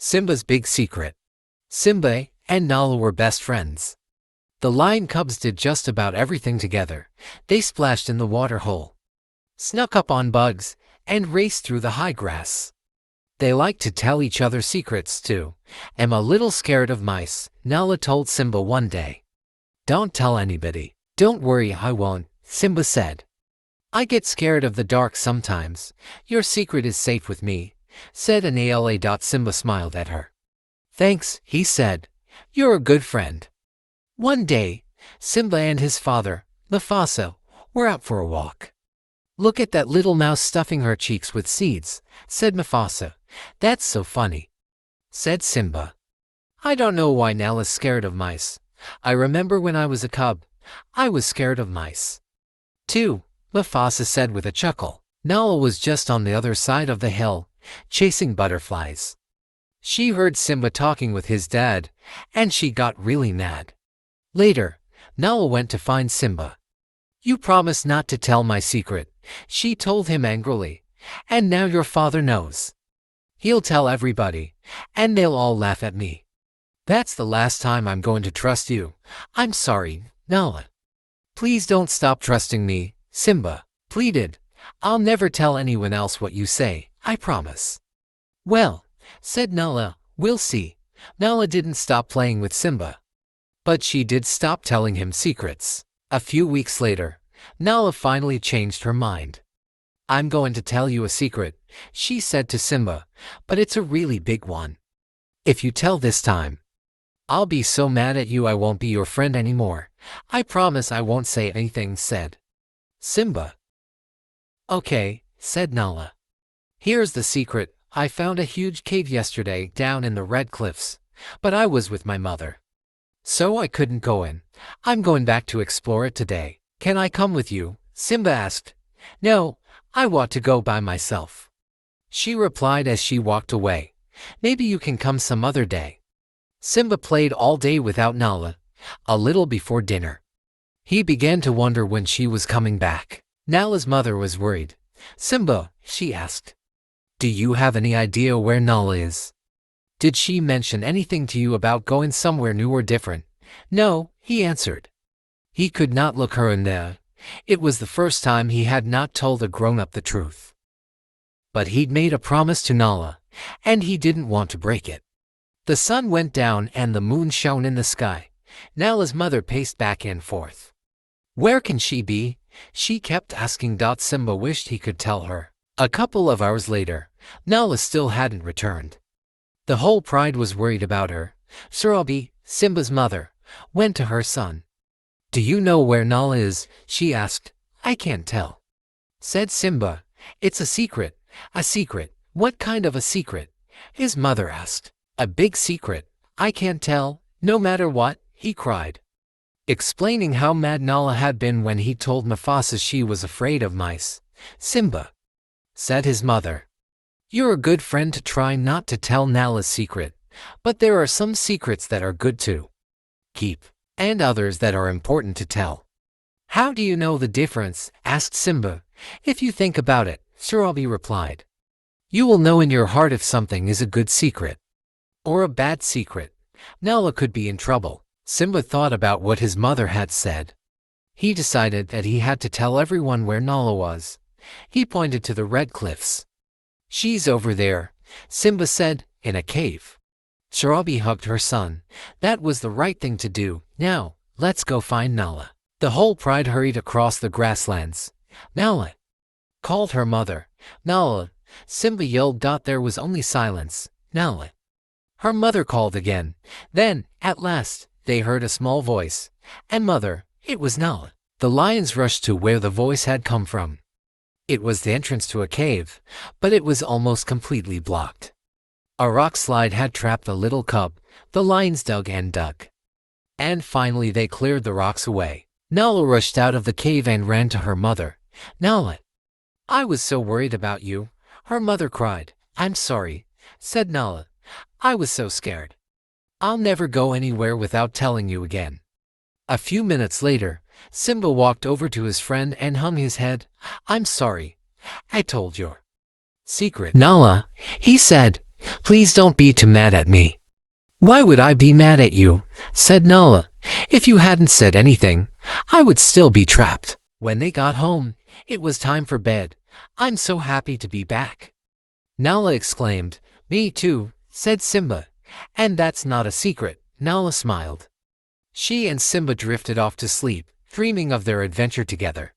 Simba's big secret. Simba and Nala were best friends. The lion cubs did just about everything together. They splashed in the water hole, snuck up on bugs, and raced through the high grass. They liked to tell each other secrets too. "I'm a little scared of mice," Nala told Simba one day. "Don't tell anybody." "Don't worry, I won't," Simba said. "I get scared of the dark sometimes. Your secret is safe with me," said Nala. Simba smiled at her. "Thanks," he said. "You're a good friend." One day, Simba and his father, Mufasa, were out for a walk. "Look at that little mouse stuffing her cheeks with seeds," said Mufasa. "That's so funny," said Simba. "I don't know why Nala's scared of mice. I remember when I was a cub, I was scared of mice too," Mufasa said with a chuckle. Nala was just on the other side of the hill, chasing butterflies. She heard Simba talking with his dad, and she got really mad. Later, Nala went to find Simba. "You promised not to tell my secret," she told him angrily, "and now your father knows. He'll tell everybody, and they'll all laugh at me. That's the last time I'm going to trust you. I'm sorry, Nala." "Please don't stop trusting me," Simba pleaded. "I'll never tell anyone else what you say, I promise." "Well," said Nala, "we'll see." Nala didn't stop playing with Simba, but she did stop telling him secrets. A few weeks later, Nala finally changed her mind. "I'm going to tell you a secret," she said to Simba, "but it's a really big one. If you tell this time, I'll be so mad at you I won't be your friend anymore. I promise I won't say anything," said Simba. "Okay," said Nala. "Here's the secret. I found a huge cave yesterday down in the Red Cliffs, but I was with my mother, so I couldn't go in. I'm going back to explore it today. Can I come with you?" Simba asked. "No, I want to go by myself," she replied as she walked away. "Maybe you can come some other day." Simba played all day without Nala. A little before dinner, he began to wonder when she was coming back. Nala's mother was worried. "Simba," she asked, "do you have any idea where Nala is? Did she mention anything to you about going somewhere new or different?" "No," he answered. He could not look her in the eye. It was the first time he had not told a grown-up the truth. But he'd made a promise to Nala, and he didn't want to break it. The sun went down and the moon shone in the sky. Nala's mother paced back and forth. "Where can she be?" she kept asking. Simba wished he could tell her. A couple of hours later, Nala still hadn't returned. The whole pride was worried about her. Surabi, Simba's mother, went to her son. "Do you know where Nala is?" she asked. "I can't tell," said Simba. "It's a secret." "A secret? What kind of a secret?" his mother asked. "A big secret. I can't tell, no matter what," he cried, explaining how mad Nala had been when he told Mufasa she was afraid of mice. "Simba," said his mother, "you're a good friend to try not to tell Nala's secret, but there are some secrets that are good to keep, and others that are important to tell." "How do you know the difference?" asked Simba. "If you think about it," Surabi replied, "you will know in your heart if something is a good secret or a bad secret. Nala could be in trouble." Simba thought about what his mother had said. He decided that he had to tell everyone where Nala was. He pointed to the Red Cliffs. "She's over there," Simba said, "in a cave." Surabi hugged her son. That was the right thing to do. "Now, let's go find Nala." The whole pride hurried across the grasslands. "Nala!" called her mother. "Nala!" Simba yelled. There was only silence. "Nala!" her mother called again. Then, at last, they heard a small voice. And mother, it was Nala. The lions rushed to where the voice had come from. It was the entrance to a cave, but it was almost completely blocked. A rock slide had trapped the little cub. The lions dug and dug, and finally they cleared the rocks away. Nala rushed out of the cave and ran to her mother. "Nala, I was so worried about you," her mother cried. "I'm sorry," said Nala. "I was so scared. I'll never go anywhere without telling you again." A few minutes later, Simba walked over to his friend and hung his head. "I'm sorry. I told your secret, Nala," he said. Please don't be too mad at me." "Why would I be mad at you?" said Nala. "If you hadn't said anything, I would still be trapped." When they got home, it was time for bed. "I'm so happy to be back," Nala exclaimed. "Me too," said Simba. "And that's not a secret," Nala smiled. She and Simba drifted off to sleep, dreaming of their adventure together.